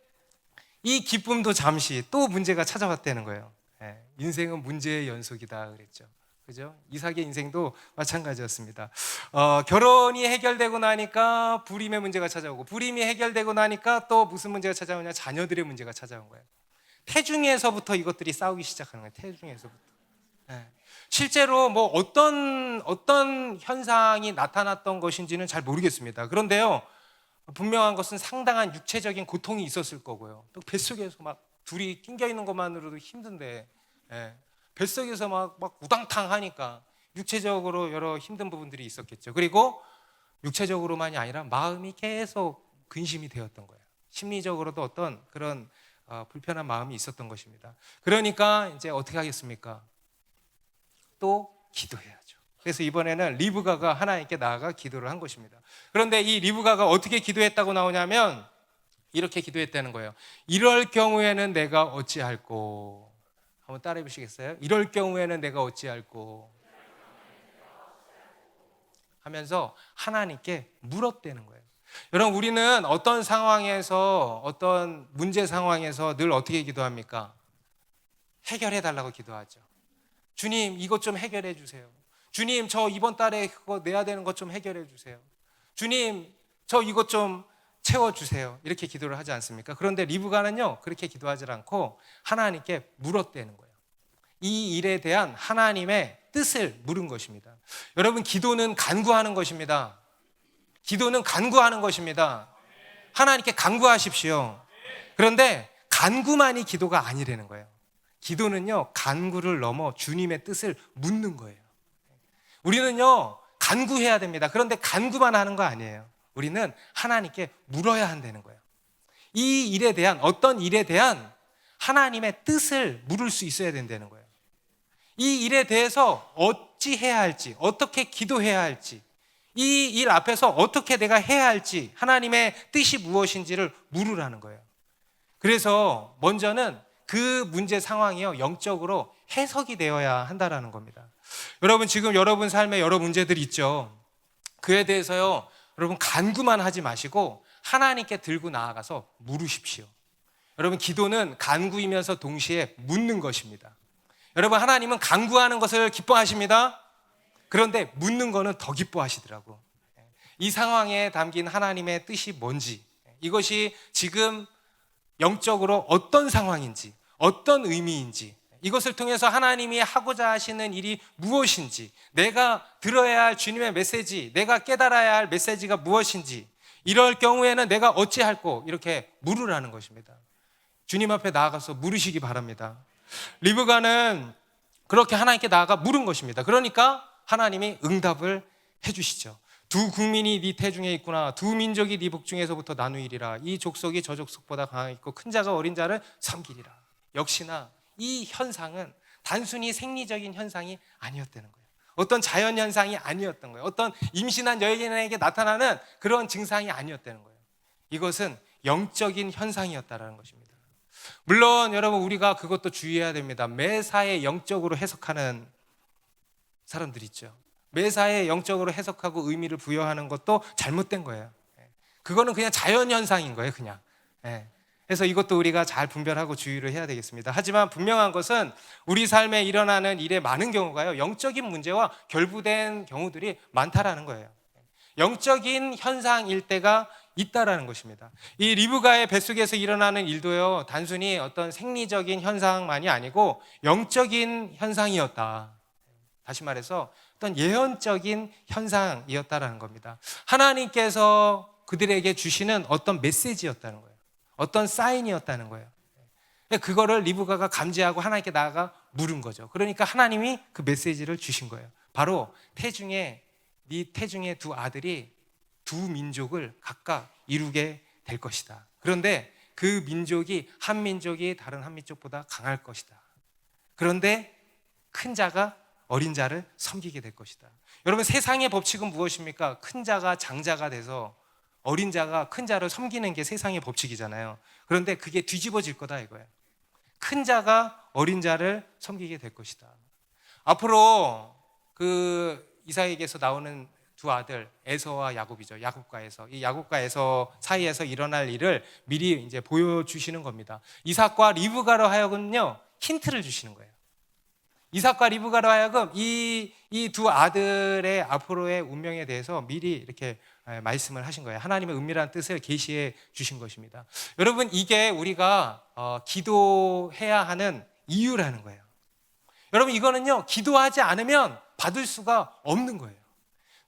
이 기쁨도 잠시 또 문제가 찾아왔다는 거예요. 네. 인생은 문제의 연속이다 그랬죠. 그죠? 이삭의 인생도 마찬가지였습니다. 결혼이 해결되고 나니까 불임의 문제가 찾아오고 불임이 해결되고 나니까 또 무슨 문제가 찾아오냐? 자녀들의 문제가 찾아온 거예요. 태중에서부터 이것들이 싸우기 시작하는 거예요. 태중에서부터. 네. 실제로 뭐 어떤 현상이 나타났던 것인지는 잘 모르겠습니다. 그런데요, 분명한 것은 상당한 육체적인 고통이 있었을 거고요. 또 뱃속에서 막 둘이 낑겨 있는 것만으로도 힘든데, 예. 뱃속에서 막 우당탕 하니까 육체적으로 여러 힘든 부분들이 있었겠죠. 그리고 육체적으로만이 아니라 마음이 계속 근심이 되었던 거예요. 심리적으로도 어떤 그런 불편한 마음이 있었던 것입니다. 그러니까 이제 어떻게 하겠습니까? 또 기도해야죠. 그래서 이번에는 리브가가 하나님께 나아가 기도를 한 것입니다. 그런데 이 리브가가 어떻게 기도했다고 나오냐면 이렇게 기도했다는 거예요. 이럴 경우에는 내가 어찌할꼬. 한번 따라해 보시겠어요? 이럴 경우에는 내가 어찌할꼬 하면서 하나님께 물었다는 거예요. 여러분, 우리는 어떤 상황에서, 어떤 문제 상황에서 늘 어떻게 기도합니까? 해결해 달라고 기도하죠. 주님, 이것 좀 해결해 주세요. 주님, 저 이번 달에 그거 내야 되는 것 좀 해결해 주세요. 주님, 저 이것 좀 채워주세요. 이렇게 기도를 하지 않습니까? 그런데 리브가는요, 그렇게 기도하지 않고 하나님께 물었다는 거예요. 이 일에 대한 하나님의 뜻을 물은 것입니다. 여러분, 기도는 간구하는 것입니다. 기도는 간구하는 것입니다. 하나님께 간구하십시오. 그런데 간구만이 기도가 아니라는 거예요. 기도는요, 간구를 넘어 주님의 뜻을 묻는 거예요. 우리는요, 간구해야 됩니다. 그런데 간구만 하는 거 아니에요. 우리는 하나님께 물어야 한다는 거예요. 이 일에 대한, 어떤 일에 대한 하나님의 뜻을 물을 수 있어야 된다는 거예요. 이 일에 대해서 어찌 해야 할지, 어떻게 기도해야 할지, 이 일 앞에서 어떻게 내가 해야 할지, 하나님의 뜻이 무엇인지를 물으라는 거예요. 그래서 먼저는 그 문제 상황이요, 영적으로 해석이 되어야 한다는 겁니다. 여러분, 지금 여러분 삶에 여러 문제들이 있죠. 그에 대해서요, 여러분 간구만 하지 마시고 하나님께 들고 나아가서 물으십시오. 여러분, 기도는 간구이면서 동시에 묻는 것입니다. 여러분, 하나님은 간구하는 것을 기뻐하십니다. 그런데 묻는 거는 더 기뻐하시더라고. 이 상황에 담긴 하나님의 뜻이 뭔지, 이것이 지금 영적으로 어떤 상황인지, 어떤 의미인지, 이것을 통해서 하나님이 하고자 하시는 일이 무엇인지, 내가 들어야 할 주님의 메시지, 내가 깨달아야 할 메시지가 무엇인지, 이럴 경우에는 내가 어찌할꼬, 이렇게 물으라는 것입니다. 주님 앞에 나아가서 물으시기 바랍니다. 리브가는 그렇게 하나님께 나아가 물은 것입니다. 그러니까 하나님이 응답을 해주시죠. 두 국민이 네 태중에 있구나. 두 민족이 네 복중에서부터 나누이리라. 이 족속이 저 족속보다 강하겠고 큰 자가 어린 자를 섬기리라. 역시나 이 현상은 단순히 생리적인 현상이 아니었다는 거예요. 어떤 자연 현상이 아니었던 거예요. 어떤 임신한 여인에게 나타나는 그런 증상이 아니었다는 거예요. 이것은 영적인 현상이었다는 것입니다. 물론 여러분, 우리가 그것도 주의해야 됩니다. 매사에 영적으로 해석하는 사람들 있죠. 매사에 영적으로 해석하고 의미를 부여하는 것도 잘못된 거예요. 그거는 그냥 자연현상인 거예요, 그냥. 그래서 이것도 우리가 잘 분별하고 주의를 해야 되겠습니다. 하지만 분명한 것은 우리 삶에 일어나는 일의 많은 경우가요, 영적인 문제와 결부된 경우들이 많다라는 거예요. 영적인 현상일 때가 있다라는 것입니다. 이 리브가의 뱃속에서 일어나는 일도요, 단순히 어떤 생리적인 현상만이 아니고 영적인 현상이었다. 다시 말해서 어떤 예언적인 현상이었다라는 겁니다. 하나님께서 그들에게 주시는 어떤 메시지였다는 거예요. 어떤 사인이었다는 거예요. 그거를 리브가가 감지하고 하나님께 나아가 물은 거죠. 그러니까 하나님이 그 메시지를 주신 거예요. 바로 네 태중의 두 아들이 두 민족을 각각 이루게 될 것이다. 그런데 그 민족이 한 민족이 다른 한 민족보다 강할 것이다. 그런데 큰 자가 어린 자를 섬기게 될 것이다. 여러분, 세상의 법칙은 무엇입니까? 큰 자가 장자가 돼서 어린 자가 큰 자를 섬기는 게 세상의 법칙이잖아요. 그런데 그게 뒤집어질 거다 이거예요. 큰 자가 어린 자를 섬기게 될 것이다. 앞으로 그 이삭에게서 나오는 두 아들 에서와 야곱이죠. 야곱과 에서. 이 야곱과 에서 사이에서 일어날 일을 미리 이제 보여주시는 겁니다. 이삭과 리브가로 하여금요, 힌트를 주시는 거예요. 이삭과 리브가로 하여금 이 두 아들의 앞으로의 운명에 대해서 미리 이렇게 말씀을 하신 거예요. 하나님의 은밀한 뜻을 계시해 주신 것입니다. 여러분, 이게 우리가 기도해야 하는 이유라는 거예요. 여러분, 이거는요, 기도하지 않으면 받을 수가 없는 거예요.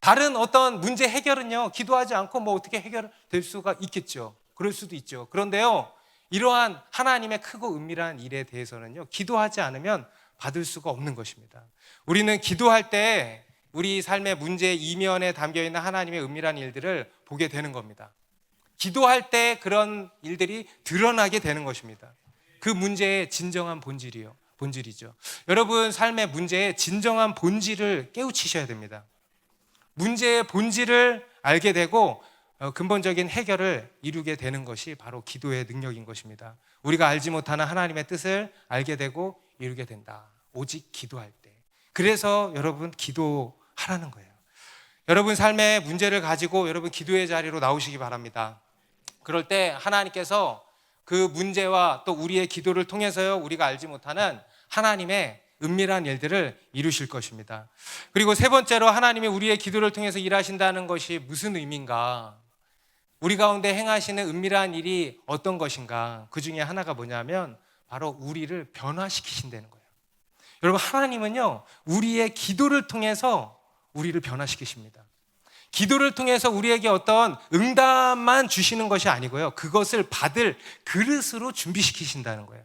다른 어떤 문제 해결은요, 기도하지 않고 뭐 어떻게 해결될 수가 있겠죠. 그럴 수도 있죠. 그런데요, 이러한 하나님의 크고 은밀한 일에 대해서는요, 기도하지 않으면 받을 수가 없는 것입니다. 우리는 기도할 때 우리 삶의 문제 이면에 담겨있는 하나님의 은밀한 일들을 보게 되는 겁니다. 기도할 때 그런 일들이 드러나게 되는 것입니다. 그 문제의 진정한 본질이요. 본질이죠. 여러분 삶의 문제의 진정한 본질을 깨우치셔야 됩니다. 문제의 본질을 알게 되고 근본적인 해결을 이루게 되는 것이 바로 기도의 능력인 것입니다. 우리가 알지 못하는 하나님의 뜻을 알게 되고 이루게 된다. 오직 기도할 때. 그래서 여러분 기도하라는 거예요. 여러분 삶의 문제를 가지고 여러분 기도의 자리로 나오시기 바랍니다. 그럴 때 하나님께서 그 문제와 또 우리의 기도를 통해서요, 우리가 알지 못하는 하나님의 은밀한 일들을 이루실 것입니다. 그리고 세 번째로 하나님이 우리의 기도를 통해서 일하신다는 것이 무슨 의미인가? 우리 가운데 행하시는 은밀한 일이 어떤 것인가? 그 중에 하나가 뭐냐면 바로 우리를 변화시키신다는 거예요. 여러분 하나님은요, 우리의 기도를 통해서 우리를 변화시키십니다. 기도를 통해서 우리에게 어떤 응답만 주시는 것이 아니고요, 그것을 받을 그릇으로 준비시키신다는 거예요.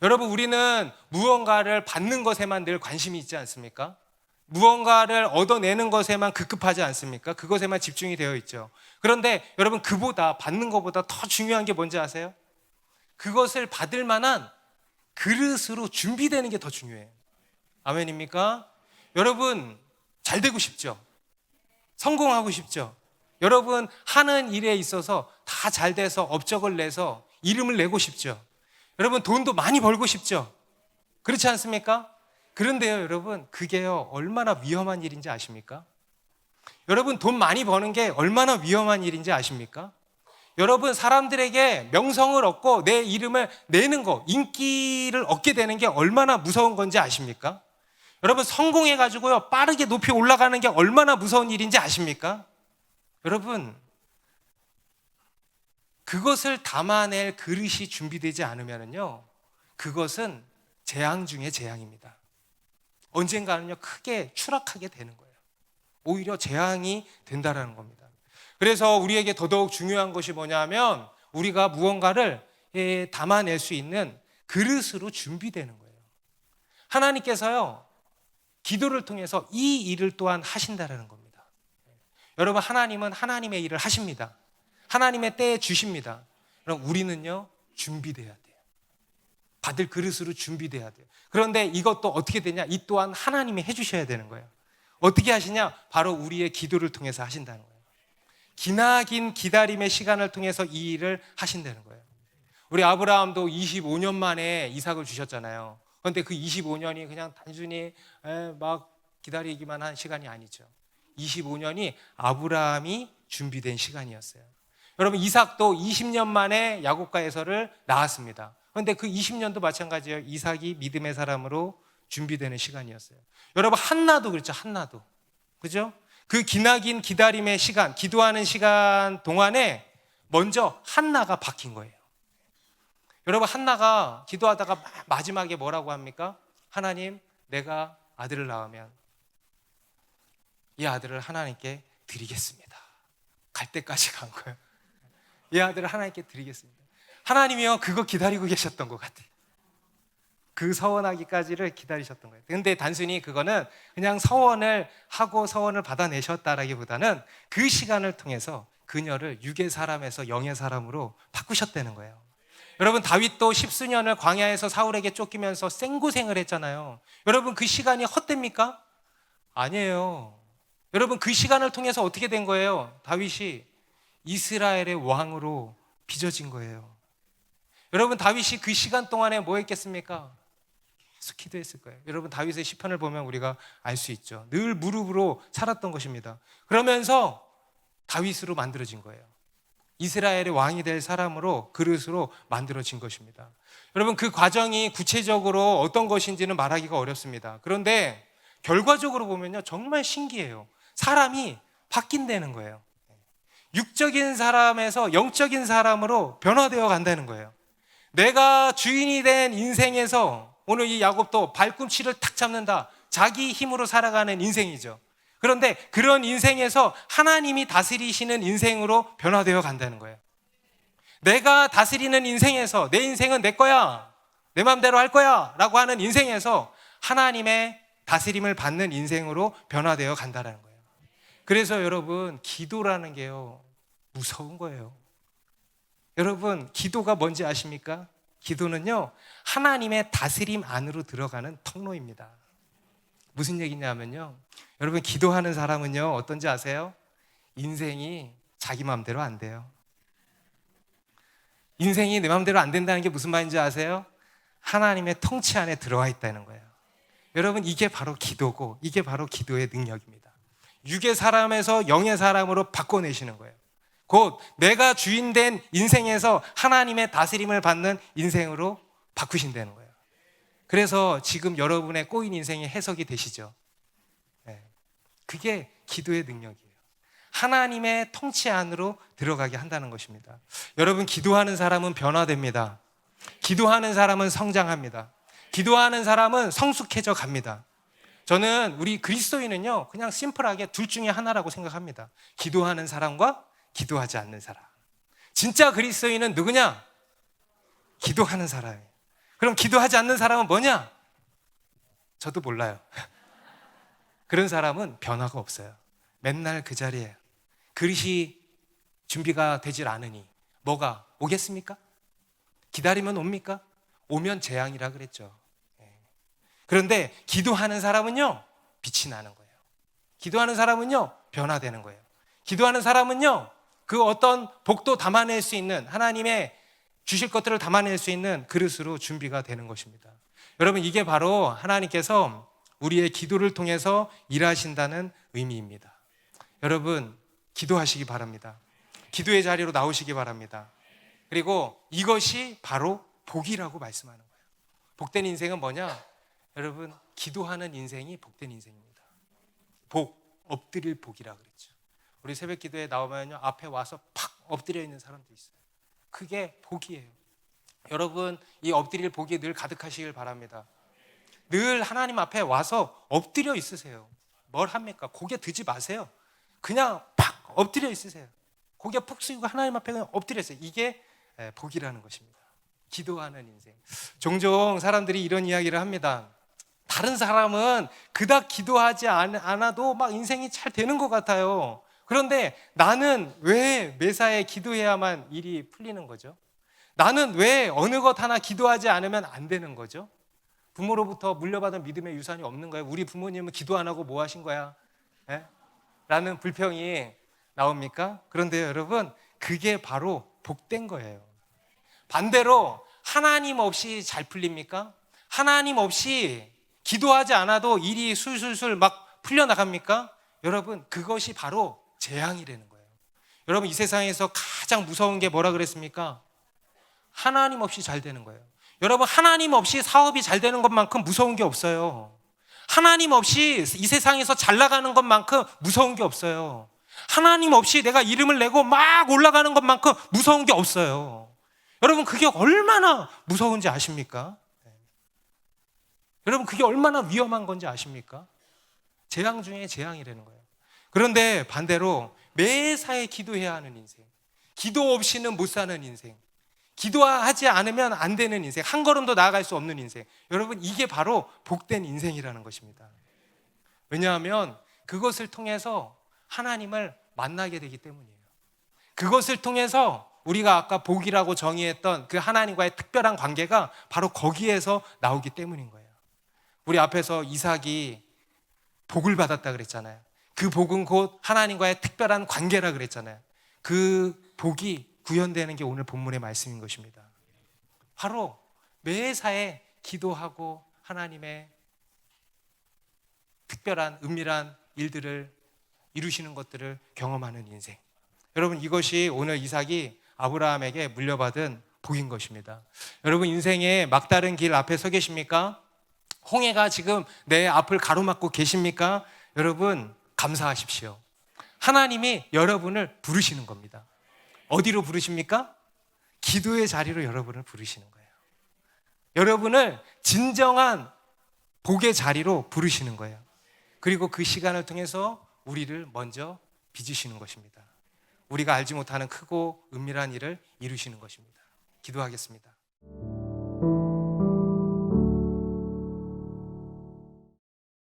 여러분 우리는 무언가를 받는 것에만 늘 관심이 있지 않습니까? 무언가를 얻어내는 것에만 급급하지 않습니까? 그것에만 집중이 되어 있죠. 그런데 여러분 그보다, 받는 것보다 더 중요한 게 뭔지 아세요? 그것을 받을 만한 그릇으로 준비되는 게 더 중요해요. 아멘입니까? 여러분 잘 되고 싶죠? 성공하고 싶죠? 여러분 하는 일에 있어서 다 잘 돼서 업적을 내서 이름을 내고 싶죠? 여러분 돈도 많이 벌고 싶죠? 그렇지 않습니까? 그런데요 여러분, 그게요 얼마나 위험한 일인지 아십니까? 여러분 돈 많이 버는 게 얼마나 위험한 일인지 아십니까? 여러분 사람들에게 명성을 얻고 내 이름을 내는 거, 인기를 얻게 되는 게 얼마나 무서운 건지 아십니까? 여러분 성공해가지고요 빠르게 높이 올라가는 게 얼마나 무서운 일인지 아십니까? 여러분 그것을 담아낼 그릇이 준비되지 않으면요, 그것은 재앙 중에 재앙입니다. 언젠가는요 크게 추락하게 되는 거예요. 오히려 재앙이 된다라는 겁니다. 그래서 우리에게 더더욱 중요한 것이 뭐냐면 우리가 무언가를 담아낼 수 있는 그릇으로 준비되는 거예요. 하나님께서요 기도를 통해서 이 일을 또한 하신다라는 겁니다. 여러분 하나님은 하나님의 일을 하십니다. 하나님의 때에 주십니다. 그럼 우리는요 준비돼야 돼요. 받을 그릇으로 준비돼야 돼요. 그런데 이것도 어떻게 되냐? 이 또한 하나님이 해주셔야 되는 거예요. 어떻게 하시냐? 바로 우리의 기도를 통해서 하신다는 거예요. 기나긴 기다림의 시간을 통해서 이 일을 하신다는 거예요. 우리 아브라함도 25년 만에 이삭을 주셨잖아요. 그런데 그 25년이 그냥 단순히 막 기다리기만 한 시간이 아니죠. 25년이 아브라함이 준비된 시간이었어요. 여러분 이삭도 20년 만에 야곱과 에서를 낳았습니다. 그런데 그 20년도 마찬가지예요. 이삭이 믿음의 사람으로 준비되는 시간이었어요. 여러분 한나도 그렇죠. 한나도 그죠? 그 기나긴 기다림의 시간, 기도하는 시간 동안에 먼저 한나가 바뀐 거예요. 여러분 한나가 기도하다가 마지막에 뭐라고 합니까? 하나님, 내가 아들을 낳으면 이 아들을 하나님께 드리겠습니다. 갈 때까지 간 거예요. 이 아들을 하나님께 드리겠습니다. 하나님이요 그거 기다리고 계셨던 것 같아요. 그 서원하기까지를 기다리셨던 거예요. 근데 단순히 그거는 그냥 서원을 하고 서원을 받아내셨다라기보다는 그 시간을 통해서 그녀를 육의 사람에서 영의 사람으로 바꾸셨다는 거예요. 여러분 다윗도 10수년을 광야에서 사울에게 쫓기면서 생고생을 했잖아요. 여러분 그 시간이 헛됩니까? 아니에요. 여러분 그 시간을 통해서 어떻게 된 거예요? 다윗이 이스라엘의 왕으로 빚어진 거예요. 여러분 다윗이 그 시간 동안에 뭐 했겠습니까? 계속 기도했을 거예요. 여러분 다윗의 시편을 보면 우리가 알 수 있죠. 늘 무릎으로 살았던 것입니다. 그러면서 다윗으로 만들어진 거예요. 이스라엘의 왕이 될 사람으로, 그릇으로 만들어진 것입니다. 여러분 그 과정이 구체적으로 어떤 것인지는 말하기가 어렵습니다. 그런데 결과적으로 보면요 정말 신기해요. 사람이 바뀐다는 거예요. 육적인 사람에서 영적인 사람으로 변화되어 간다는 거예요. 내가 주인이 된 인생에서 오늘 이 야곱도 발꿈치를 탁 잡는다. 자기 힘으로 살아가는 인생이죠. 그런데 그런 인생에서 하나님이 다스리시는 인생으로 변화되어 간다는 거예요. 내가 다스리는 인생에서 내 인생은 내 거야, 내 마음대로 할 거야 라고 하는 인생에서 하나님의 다스림을 받는 인생으로 변화되어 간다는 거예요. 그래서 여러분 기도라는 게요 무서운 거예요. 여러분 기도가 뭔지 아십니까? 기도는요, 하나님의 다스림 안으로 들어가는 통로입니다. 무슨 얘기냐면요, 여러분, 기도하는 사람은요, 어떤지 아세요? 인생이 자기 마음대로 안 돼요. 인생이 내 마음대로 안 된다는 게 무슨 말인지 아세요? 하나님의 통치 안에 들어와 있다는 거예요. 여러분, 이게 바로 기도고, 이게 바로 기도의 능력입니다. 육의 사람에서 영의 사람으로 바꿔내시는 거예요. 곧 내가 주인된 인생에서 하나님의 다스림을 받는 인생으로 바꾸신다는 거예요. 그래서 지금 여러분의 꼬인 인생이 해석이 되시죠? 네. 그게 기도의 능력이에요. 하나님의 통치 안으로 들어가게 한다는 것입니다. 여러분, 기도하는 사람은 변화됩니다. 기도하는 사람은 성장합니다. 기도하는 사람은 성숙해져 갑니다. 저는 우리 그리스도인은요, 그냥 심플하게 둘 중에 하나라고 생각합니다. 기도하는 사람과 기도하지 않는 사람. 진짜 그리스도인은 누구냐? 기도하는 사람이에요. 그럼 기도하지 않는 사람은 뭐냐? 저도 몰라요. 그런 사람은 변화가 없어요. 맨날 그 자리에 그릇이 준비가 되질 않으니 뭐가 오겠습니까? 기다리면 옵니까? 오면 재앙이라 그랬죠. 그런데 기도하는 사람은요, 빛이 나는 거예요. 기도하는 사람은요, 변화되는 거예요. 기도하는 사람은요, 그 어떤 복도 담아낼 수 있는, 하나님의 주실 것들을 담아낼 수 있는 그릇으로 준비가 되는 것입니다. 여러분, 이게 바로 하나님께서 우리의 기도를 통해서 일하신다는 의미입니다. 여러분, 기도하시기 바랍니다. 기도의 자리로 나오시기 바랍니다. 그리고 이것이 바로 복이라고 말씀하는 거예요. 복된 인생은 뭐냐? 여러분, 기도하는 인생이 복된 인생입니다. 복, 엎드릴 복이라 그랬죠. 우리 새벽 기도에 나오면요, 앞에 와서 팍 엎드려 있는 사람도 있어요. 그게 복이에요. 여러분, 이 엎드릴 복이 늘 가득하시길 바랍니다. 늘 하나님 앞에 와서 엎드려 있으세요. 뭘 합니까? 고개 드지 마세요. 그냥 팍 엎드려 있으세요. 고개 푹 숙이고 하나님 앞에 그냥 엎드려 있어요. 이게 복이라는 것입니다. 기도하는 인생. 종종 사람들이 이런 이야기를 합니다. 다른 사람은 그닥 기도하지 않아도 막 인생이 잘 되는 것 같아요. 그런데 나는 왜 매사에 기도해야만 일이 풀리는 거죠? 나는 왜 어느 것 하나 기도하지 않으면 안 되는 거죠? 부모로부터 물려받은 믿음의 유산이 없는 거예요. 우리 부모님은 기도 안 하고 뭐 하신 거야? 에? 라는 불평이 나옵니까? 그런데 여러분, 그게 바로 복된 거예요. 반대로 하나님 없이 잘 풀립니까? 하나님 없이 기도하지 않아도 일이 술술술 막 풀려나갑니까? 여러분, 그것이 바로 재앙이라는 거예요. 여러분, 이 세상에서 가장 무서운 게 뭐라 그랬습니까? 하나님 없이 잘 되는 거예요. 여러분, 하나님 없이 사업이 잘 되는 것만큼 무서운 게 없어요. 하나님 없이 이 세상에서 잘 나가는 것만큼 무서운 게 없어요. 하나님 없이 내가 이름을 내고 막 올라가는 것만큼 무서운 게 없어요. 여러분, 그게 얼마나 무서운지 아십니까? 여러분, 그게 얼마나 위험한 건지 아십니까? 재앙 중에 재앙이라는 거예요. 그런데 반대로 매사에 기도해야 하는 인생, 기도 없이는 못 사는 인생, 기도하지 않으면 안 되는 인생, 한 걸음도 나아갈 수 없는 인생, 여러분, 이게 바로 복된 인생이라는 것입니다. 왜냐하면 그것을 통해서 하나님을 만나게 되기 때문이에요. 그것을 통해서 우리가 아까 복이라고 정의했던 그 하나님과의 특별한 관계가 바로 거기에서 나오기 때문인 거예요. 우리 앞에서 이삭이 복을 받았다 그랬잖아요. 그 복은 곧 하나님과의 특별한 관계라 그랬잖아요. 그 복이 구현되는 게 오늘 본문의 말씀인 것입니다. 바로 매사에 기도하고 하나님의 특별한 은밀한 일들을 이루시는 것들을 경험하는 인생. 여러분, 이것이 오늘 이삭이 아브라함에게 물려받은 복인 것입니다. 여러분, 인생의 막다른 길 앞에 서 계십니까? 홍해가 지금 내 앞을 가로막고 계십니까? 여러분, 감사하십시오. 하나님이 여러분을 부르시는 겁니다. 어디로 부르십니까? 기도의 자리로 여러분을 부르시는 거예요. 여러분을 진정한 복의 자리로 부르시는 거예요. 그리고 그 시간을 통해서 우리를 먼저 빚으시는 것입니다. 우리가 알지 못하는 크고 은밀한 일을 이루시는 것입니다. 기도하겠습니다.